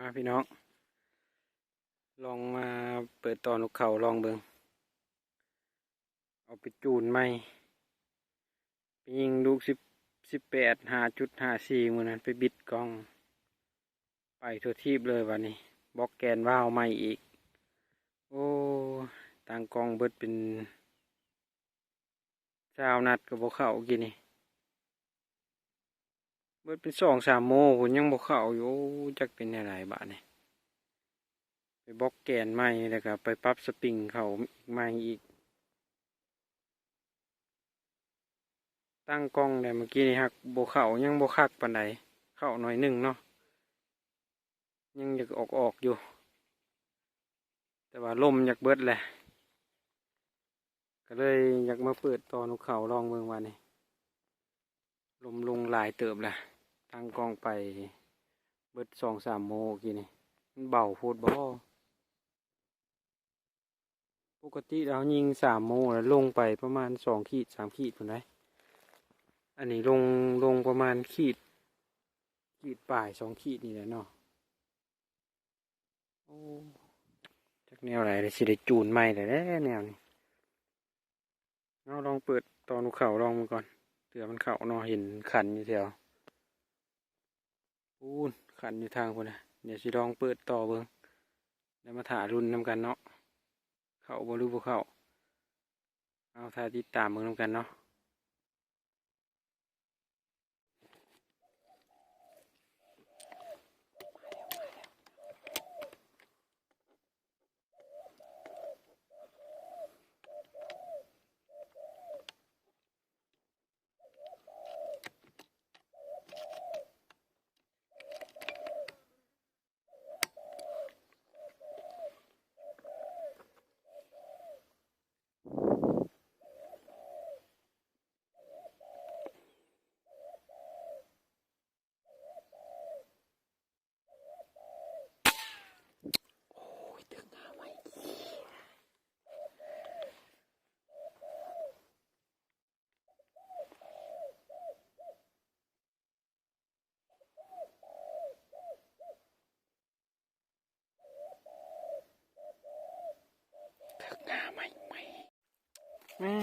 มาพี่น้องลองมาเปิดตอนนกเขาลองเบิ่งเอาไปจูนไหมไปยิงลูก185.54มือนั้นไปบิดกล้องไปทั่วทีบเลยวันนี้บล็อกแกนว้าวใหม่อีกโอ้ต่างกล้องเบิดเป็นเช้านัดกับบ่เข้ากินนี่เบิดเป็น2-3 โมงผมยังบ่เข้าอยู่จักเป็นอะไรบ้านี่ไปบล็อกแกนใหม่แล้วก็ไปปรับสปริงเขาอีกใหม่อีกตั้งกล้องได้เมื่อกี้นี่ฮักบ่เข้ายังบ่คักปานใดเข้าหน่อยหนึ่งเนาะยังอยากออกอยู่แต่ว่าลมอยากเบิดแหละก็เลยอยากมาเปิดตอนนกเขาลองเบิ่งว่านี่ลมลงหลายเติบแหละตั้งกล้องไปเบิด2-3 โมงกี้นี่มันเบาโพดบ่ปกติเรายิง3 โมงแล้วลงไปประมาณ2 ขีด 3 ขีดพุ่นได้อันนี้ลงประมาณขีดปลาย2 ขีดนี่แหละเนาะโอ้จักแนวไหนเลยสิได้จูนใหม่เลยแนวนี้เราลองเปิดตอนนกเขาลองมันก่อนเผื่อมันเข้าเนาะเห็นขันอยู่แถวปูนขันอยู่ทางพุ่นนะเดี๋ยวสิลองเปิดต่อเบิ่งแล้วมาถ่ารุ่นนำกันเนาะเข้าบ่รู้บ่เข้าเอาถ่ายติดตามเบิ่งนำกันเนาะโอ้ยถึงหาไหมถึงหาไหมแม่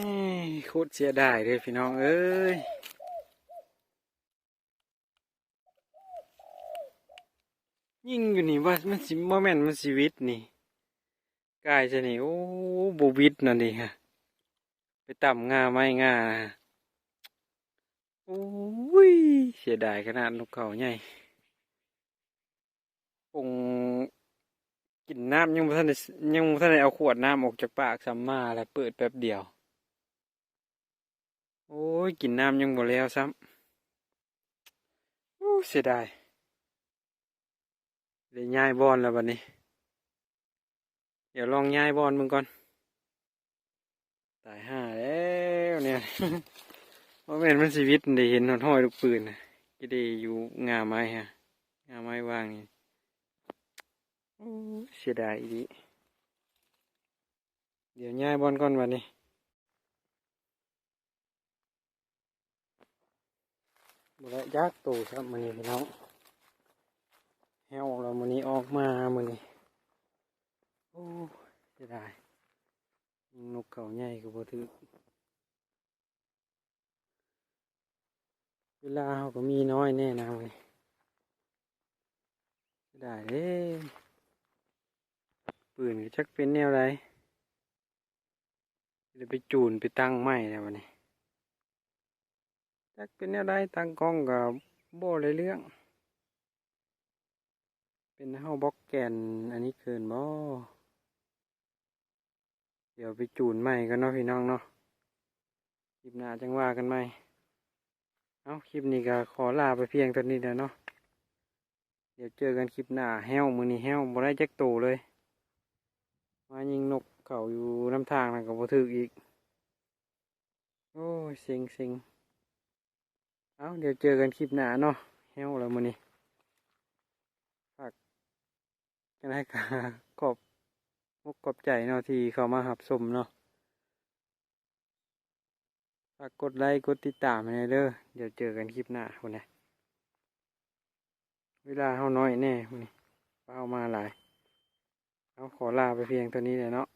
โคตรเสียดายเลยพี่น้องเอ้ยยิงอยู่นี่ว่ามันสิบ่แม่นมันชีวิตนี่กายจะนี่โอ้บ่วิดนั่นนี่ฮะไปต่ำง่าไม้ง่าโอ้ยเสียดายขนาดนกเขาใหญ่คงกินน้ำยังบ่ทันได้เอาขวดน้ำออกจากปากซ้ำมาแล้วเปิดแป๊บเดียวโอ้ยกินน้ำยังบ่แล้วซ้ำโอ้เสียดายเลยย้ายบอลแล้วบัดนี้เดี๋ยวลองย้ายบอลมึงก่อนตายห่าแล้วเนี่ย ว่าแม่นมันชีวิตได้เห็นหอนห้อยลูกปืนนะก็ได้อยู่งาไม้ฮะงาไม้ว่างนี่โอ้เสียดายอีดีเดี๋ยวย้ายบอลก่อนวันนี้บุระยักษ์โตครับมันนี่พี่น้องแฮวเรามันนี้ออกมามันนี่โอ้เสียดายนกเขาใหญ่ก็บ่ถือเวลาเขาก็มีน้อยแน่นะมันนี่เสียดายเด้ปืนก็จักเป็นแนวไรจะไปจูนไปตั้งไม้แล้ววันนี้จักเป็นแนวไรตั้งกล้องกับโบ่เลยเรื่องเป็นเฮาบล็อกแกนอันนี้เกินบ่เดี๋ยวไปจูนใหม่กันเนาะพี่น้องเนาะคลิปหน้าจังว่ากันไหมเอาคลิปนี้ก็ขอลาไปเพียงเท่านี้แล้วเนาะเดี๋ยวเจอกันคลิปหน้าแห้วมือนี้แห้วบ่ได้แจ็คโตเลยมายิงนกเขาอยู่น้ำทางนะก็บ่ถึกอีกโอ้ยเซ็งเอาเดี๋ยวเจอกันคลิปหน้าเนาะแห้วแล้วมือนี้ฝากกันให้กาขอบมุกขอบใจเนาะที่เข้ามาหับชมเนาะฝากกดไลค์กดติดตามให้เด้อเดี๋ยวเจอกันคลิปหน้าคนนี้เวลาเฮาน้อยแน่คนนี้ไป เอามาหลายเอาขอลาไปเพียงเท่านี้เลยเนาะ